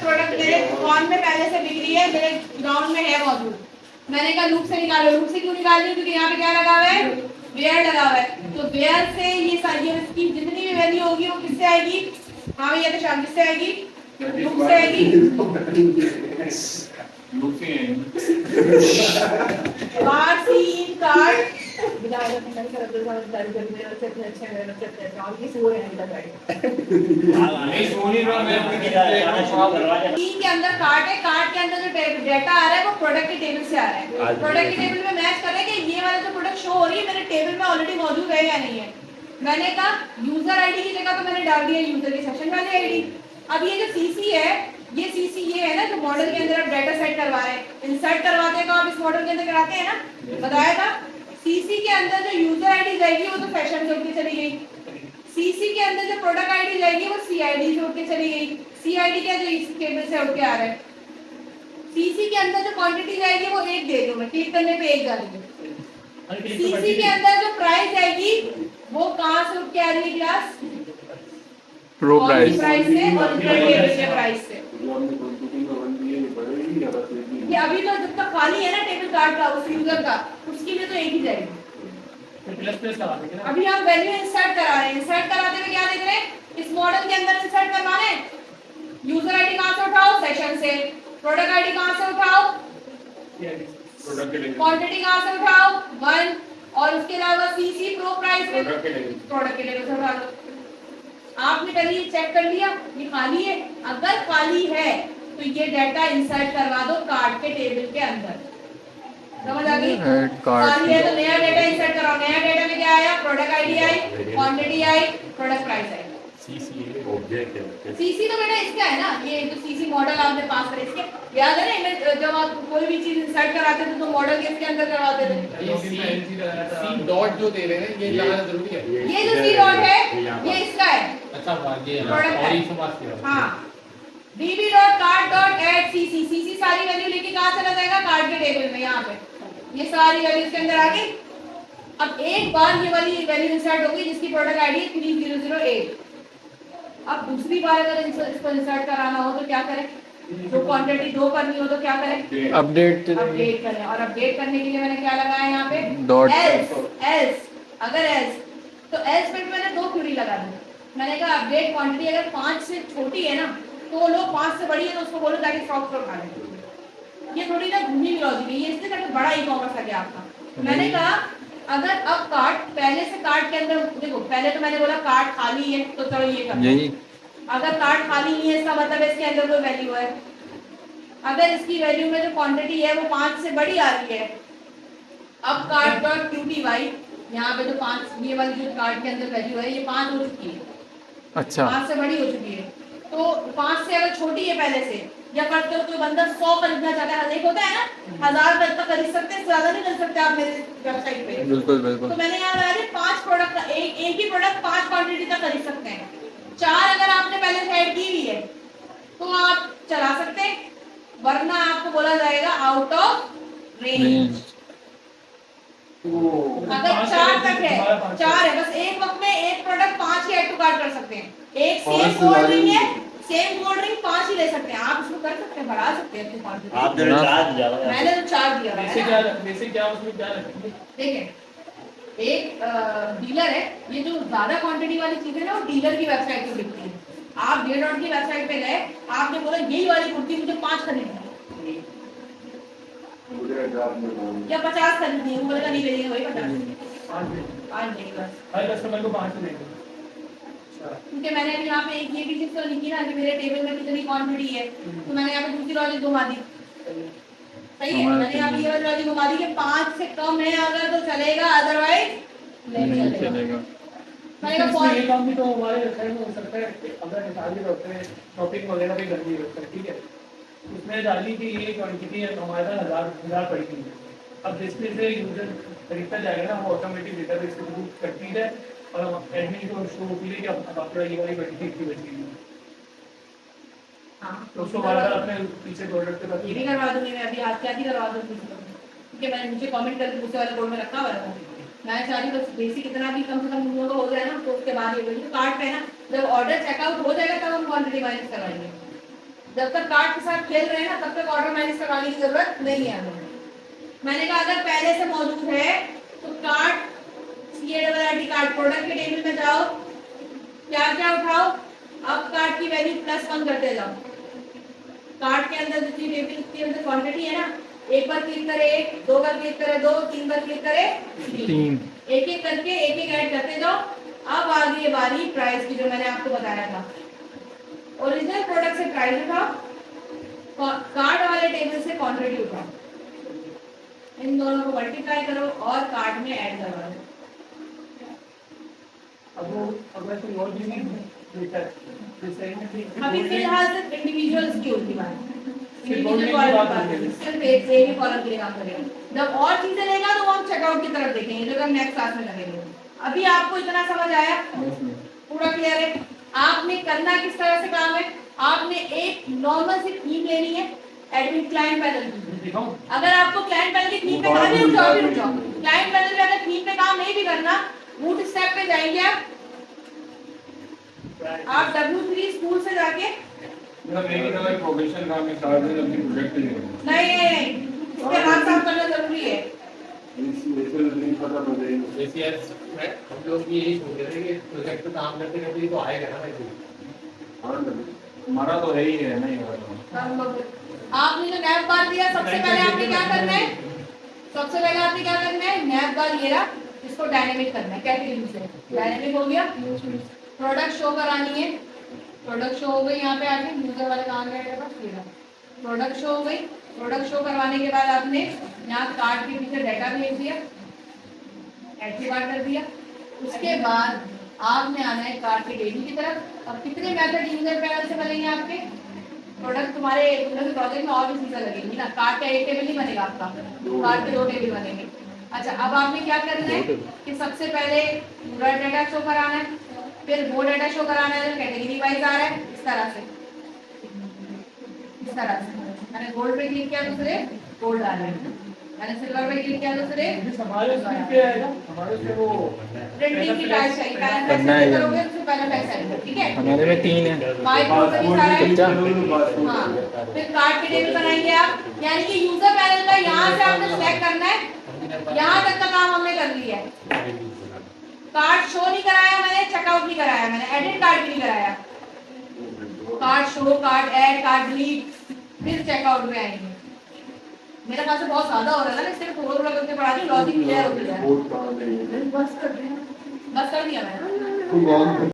Product मेरे दुकान में पहले से बिक रही है, मेरे ग्राउंड में है मौजूद। मैंने कहा लूप से निकालो। लूप से क्यों निकाल रही हूँ? क्योंकि यहाँ पे क्या लगा हुआ है? वेयर लगा हुआ है। तो वेयर से ये सारी इसकी जितनी भी वैल्यू होगी वो किससे आएगी? हाँ भैया तो शाम किससे आएगी? लूप से आएगी। वार्सी कार्ड के अंदर कार्ड है। कार्ड के अंदर जो डेटा आ रहा है वो प्रोडक्ट के टेबल से आ रहा है। प्रोडक्ट के टेबल में मैच कर रहा है कि ये वाला जो प्रोडक्ट शो हो रही है मेरे टेबल में ऑलरेडी मौजूद है या नहीं है। मैंने कहा यूजर आईडी की जगह तो मैंने डाल दिया यूजर के सेशन वाली आईडी। अब ये जो सीसी है, ये सीसी ये है ना जो मॉडल के अंदर आप डाटा सेट करवा रहे हैं, इंसर्ट करवाते हैं तो आप इस मॉडल के अंदर कराते हैं ना, बताया था। सीसी के अंदर जो यूजर आईडी जाएगी वो तो फैशन से उठ के चली गई। सीसी के अंदर जो प्रोडक्ट आईडी जाएगी वो सीआईडी से उठ के चली गई। सीआईडी क्या जो इस टेबल से उठ के आ रहा है। सीसी के अंदर जो क्वांटिटी जाएगी वो एक दे दूं मैं, क्लिक करने पे एक जाएगी। सीसी के अंदर जो प्राइस जाएगी वो कहां से उठ के आ रही है क्लास? प्रो प्राइस से और टेबल के प्राइस से। ये अभी तो जब तक खाली है ना टेबल कार्ड का उस यूजर का, उसके लिए तो एक ही जाएगी। प्लस प्लस लगा देंगे ना। अभी हम वैल्यू इंसर्ट करा रहे हैं। इंसर्ट कराते हुए क्या देख रहे हैं? इस मॉडल के अंदर इंसर्ट करवाना है। यूजर आईडी कहां से उठाओ? सेशन से। प्रोडक्ट आईडी कहां से उठाओ? क्वांटिटी कहां से उठाओ? 1। और उसके अलावा सीसी प्रो प्राइस में प्रोडक्ट के लेवल से उठा लो। आपने पहले ये चेक कर लिया ये खाली है। अगर खाली है तो ये डाटा इंसर्ट करवा दो कार्ड के टेबल के अंदर। समझ आ गई? खाली है तो नया डाटा इंसर्ट कराओ। नया डाटा में क्या आया? Product ID I, quantity I, product price I. CC तो बेटा इसका है ना, ये जो सीसी मॉडल आपने पास करे इसके याद है ना, जब आप कोई भी चीज इंसर्ट कराते थे तो मॉडल किसके अंदर करवाते थे? सी डॉट जो दे रहे हैं ये लगाना जरूरी है। ये जो सी डॉट है ये इसका है। अच्छा ये प्रोडक्ट है। हाँ db dot card dot add CC. CC सारी वैल्यू लेके कहां चला जाएगा? कार्ड के टेबल में। यहाँ पे ये सारी वैल्यू इसके अंदर आ गई। अब एक बार ये वाली वैल्यू इंसर्ट होगी जिसकी प्रोडक्ट आईडी है 3008। अब दूसरी बार अगर इसको इंसर्ट कराना हो तो क्या करें? तो क्वांटिटी 2 करनी हो तो क्या करें? अपडेट करें। और अपडेट करने के लिए मैंने क्या लगाया यहाँ पे? Dot else. अगर एल्स तो एल्स पे मैंने 2 क्वेरी लगा दी। मैंने कहा अपडेट क्वांटिटी अगर 5 से छोटी है ना तो लोग 5 से बड़ी है तो उसको बोलो ताकि स्टॉक से उठा लें। ये थोड़ी ना घूमी लॉजिक है, ये इससे ताकि बड़ा ई कॉमर्स आ गया आपका। मैंने कहा अगर अब कार्ट पहले से कार्ट के अंदर देखो, पहले तो मैंने बोला कार्ट खाली है तो चलो ये कर यही। अगर कार्ट खाली नहीं है इसका मतलब इसके अंदर कोई वैल्यू है। अगर इसकी वैल्यू में जो क्वांटिटी है वो 5 से बड़ी आ रही है। अब कार्ट डॉट QTY यहाँ पे जो 5 ये वाली जो कार्ट के अंदर वैल्यू है ये 5 हो चुकी है। अच्छा 5 से बड़ी हो चुकी है। तो 5 से अगर छोटी है पहले से, या करते हो कोई बंदा 100 खरीदना चाहता है, एक होता है ना 1000 तक खरीद सकते हैं, ज्यादा नहीं कर सकते आप मेरे वेबसाइट पे। बिल्कुल बिल्कुल। तो मैंने यहाँ लगा 5 प्रोडक्ट का एक ही प्रोडक्ट 5 क्वांटिटी तक खरीद सकते हैं। 4 अगर आपने पहले से ऐड की हुई है तो आप चला सकते हैं, वरना आपको बोला जाएगा आउट ऑफ रेंज। अगर 4 तक है, 4 है, बस एक वक्त में एक प्रोडक्ट 5 ही ऐड टू कार्ट कर सकते हैं। एक सेम कोल्ड ड्रिंक है, सेम कोल्ड ड्रिंक 5 ही ले सकते हैं। आप इसको कर सकते हैं, बढ़ा सकते हैं अपनी क्वांटिटी। आपने 4 दिया है। मैंने तो 4 दिया है। वैसे क्या उसमें क्या रखेंगे? देखिए एक डीलर है, ये जो ज्यादा क्वांटिटी वाली चीज है ना वो डीलर की वेबसाइट पे बिकती है। आप डीलर की वेबसाइट पे गए, आपने बोला यही वाली कुर्ती मुझे 5 खरीदनी है या 50 खरीदनी है, वो बोलेगा नहीं लेंगे वही 50 5 देगा हर कस्टमर को 5 देंगे। क्योंकि मैंने अभी यहाँ पे एक ये भी चीज तो लिखी ना कि मेरे टेबल में कितनी क्वांटिटी है, तो मैंने यहाँ पे दूसरी लॉजिक घुमा दी। सही है, मैंने यहाँ पे ये वाली लॉजिक घुमा दी कि 5 से कम है अगर तो चलेगा, अदरवाइज नहीं चलेगा। मैंने कहा ये काम भी तो हमारे वेबसाइट में हो सकता है। अगर निकाल करते हैं शॉपिंग वगैरह भी करनी होता है, ठीक है, उसमें डाली कि ये क्वांटिटी हमारे पास 1000 पड़ी थी। अब डिस्प्ले से यूजर खरीदता जाएगा ना, वो ऑटोमेटिक डेटाबेस के थ्रू करती है और एडमिन को शो होती है कि अब आपका ये वाली क्वांटिटी इतनी बची है। हां तो उसको बार-बार अपने पीछे प्रोडक्ट के बाद ये भी करवा दूंगी मैं, अभी आज क्या ही करवा दूंगी, क्योंकि मैंने नीचे कमेंट करके दूसरे वाले बोर्ड में रखा हुआ है। मैं चाहती हूँ बस बेसिक इतना भी कम से कम लोगों को हो जाए ना, तो उसके बाद ये कार्ड पे ना जब ऑर्डर चेकआउट हो जाएगा तब हम क्वांटिटी माइनस करवाएंगे। जब तक कार्ड के साथ खेल रहे हैं ना, तब तक ऑर्डर मैनेज करवाने की जरूरत नहीं है हमें। मैंने कहा अगर पहले से मौजूद है तो कार्ड CART कार्ड प्रोडक्ट के टेबल में जाओ, क्या क्या उठाओ, अब कार्ड की वैल्यू +1 करते जाओ। कार्ड के अंदर जितनी टेबल के अंदर क्वांटिटी है ना, एक बार क्लिक करे 1, 2 बार क्लिक करे 2, 3 बार क्लिक करे 3, एक एक करके एक एक ऐड करते जाओ। अब आ गई बारी प्राइस की, जो मैंने आपको बताया था। ओरिजिनल प्रोडक्ट से प्राइस उठाओ, कार्ड वाले टेबल से क्वांटिटी उठाओ, इन दोनों को मल्टीप्लाई करो और कार्ड में ऐड करवा दो। अब वो अगर कोई और भी देता है जैसे अभी फिलहाल सिर्फ इंडिविजुअल्स की होती बात, सिर्फ इंडिविजुअल only कॉलम बात बात होती है। सिर्फ एक से ही कॉलम के लिए काम करेगा। जब और चीजें लेगा तो वो हम चेकआउट की तरफ देखेंगे, जो हम नेक्स्ट क्लास में लगेंगे। अभी आपको इतना समझ आया, पूरा क्लियर है। आपने करना किस तरह से काम है, आपने एक नॉर्मल सी थीम लेनी है एडमिन क्लाइंट पैनल की। दिखाऊं अगर आपको क्लाइंट पैनल की थीम पे काम नहीं, रुक जाओ। क्लाइंट पैनल पे अगर थीम पे काम नहीं भी करना, रूट स्टेप पे जाएंगे आप W3 स्कूल से जाके मतलब एक तरह प्रोफेशन काम में सारा दिन अपनी प्रोजेक्ट नहीं, उसके हाथ साफ करना जरूरी है। नहीं पता मुझे ACS में हम लोग भी यही सोच रहे थे कि प्रोजेक्ट पे काम करते करते ही तो आएगा ना भाई। हमारा तो है ही है नहीं आपने जो नैप बार दिया, सबसे पहले आपने क्या करना है, सबसे पहले आपने क्या करना है, नैप बार ये रहा, इसको डायनेमिक करना है। कैटेगरी से डायनेमिक हो गया, प्रोडक्ट शो करानी है, प्रोडक्ट शो हो गई। यहाँ पे आके यूजर वाले काम करेगा, प्रोडक्ट शो हो गई। प्रोडक्ट शो करवाने के बाद आपने यहाँ कार्ड के पीछे डाटा भेज दिया, ऐसी बात कर दिया। उसके बाद आपने आना है कार्ड के टेबल की तरफ। अब कितने मेथड यूजर पैनल से बनेंगे आपके प्रोडक्ट, तुम्हारे प्रोजेक्ट में और भी चीजें लगेंगी ना, कार्ड का एक टेबल नहीं बनेगा आपका, कार्ड के 2 टेबल बनेंगे। अच्छा, अब आपने क्या करना है कि सबसे पहले पूरा डाटा शो कराना है, फिर वो डाटा शो कराना है जो कैटेगरी वाइज आ रहा है, इस तरह से मैंने गोल्ड पे क्लिक किया, दूसरे गोल्ड आ रहा है, मैंने सिल्वर पे क्लिक किया, दूसरे हमारे स्क्रीन पे आएगा, हमारे से वो प्रिंटिंग की टाइप चाहिए, पहले पैसे करोगे तो पहले पैसा आएगा, ठीक है। हमारे में 3 है। माइक्रो पे भी सारा है। अच्छा। हाँ, फिर कार्ड के टेबल बनाएंगे आप, यानी कि यूजर पैनल का यहाँ से आपने सिलेक्ट करना है, यहाँ तक का काम हमने कर लिया है। कार्ड शो नहीं कराया मैंने, चेकआउट नहीं कराया मैंने, एडिट कार्ड भी नहीं कराया। Card show, card add, card delete, फिर चेकआउट में आएंगे। मेरे पास से बहुत ज्यादा हो रहा है ना, सिर्फ थोड़ा थोड़ा करके पढ़ा दी, लॉजिक क्लियर हो गया। बस कर दिया मैंने।